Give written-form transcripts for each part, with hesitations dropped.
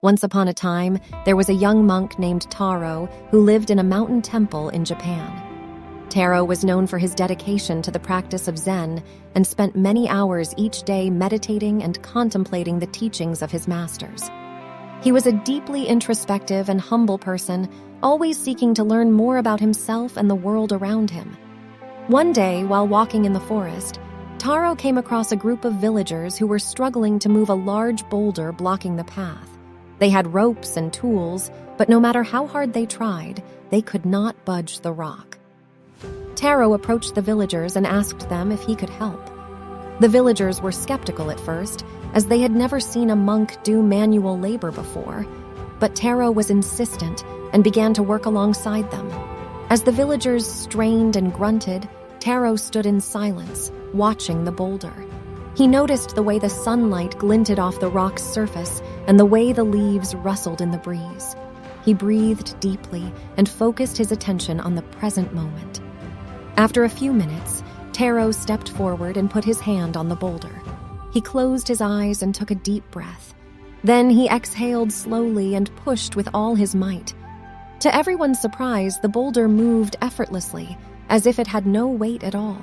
Once upon a time, there was a young monk named Taro who lived in a mountain temple in Japan. Taro was known for his dedication to the practice of Zen and spent many hours each day meditating and contemplating the teachings of his masters. He was a deeply introspective and humble person, always seeking to learn more about himself and the world around him. One day, while walking in the forest, Taro came across a group of villagers who were struggling to move a large boulder blocking the path. They had ropes and tools, but no matter how hard they tried, they could not budge the rock. Taro approached the villagers and asked them if he could help. The villagers were skeptical at first, as they had never seen a monk do manual labor before, but Taro was insistent and began to work alongside them. As the villagers strained and grunted, Taro stood in silence, watching the boulder. He noticed the way the sunlight glinted off the rock's surface and the way the leaves rustled in the breeze. He breathed deeply and focused his attention on the present moment. After a few minutes, Taro stepped forward and put his hand on the boulder. He closed his eyes and took a deep breath. Then he exhaled slowly and pushed with all his might. To everyone's surprise, the boulder moved effortlessly, as if it had no weight at all.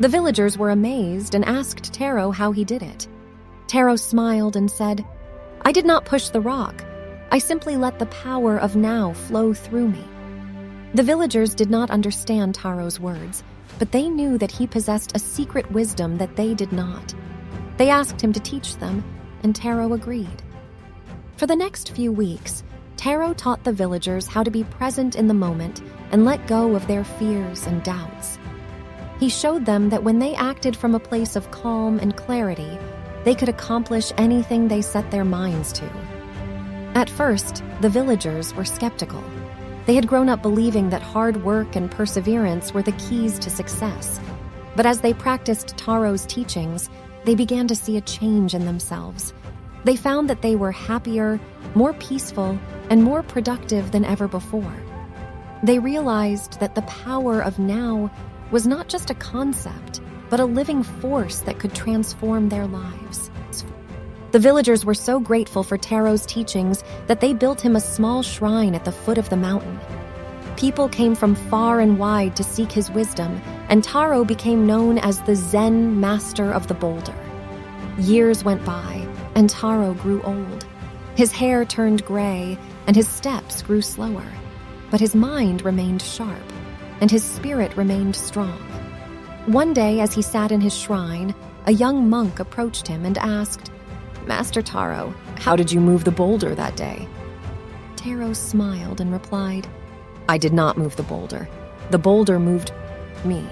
The villagers were amazed and asked Taro how he did it. Taro smiled and said, "I did not push the rock. I simply let the power of now flow through me." The villagers did not understand Taro's words, but they knew that he possessed a secret wisdom that they did not. They asked him to teach them, and Taro agreed. For the next few weeks, Taro taught the villagers how to be present in the moment and let go of their fears and doubts. He showed them that when they acted from a place of calm and clarity, they could accomplish anything they set their minds to. At first, the villagers were skeptical. They had grown up believing that hard work and perseverance were the keys to success. But as they practiced Taro's teachings, they began to see a change in themselves. They found that they were happier, more peaceful, and more productive than ever before. They realized that the power of now was not just a concept, but a living force that could transform their lives. The villagers were so grateful for Taro's teachings that they built him a small shrine at the foot of the mountain. People came from far and wide to seek his wisdom, and Taro became known as the Zen master of the boulder. Years went by, and Taro grew old. His hair turned gray, and his steps grew slower. But his mind remained sharp, and his spirit remained strong. One day, as he sat in his shrine, a young monk approached him and asked, "Master Taro, how did you move the boulder that day?" Taro smiled and replied, "I did not move the boulder. The boulder moved me."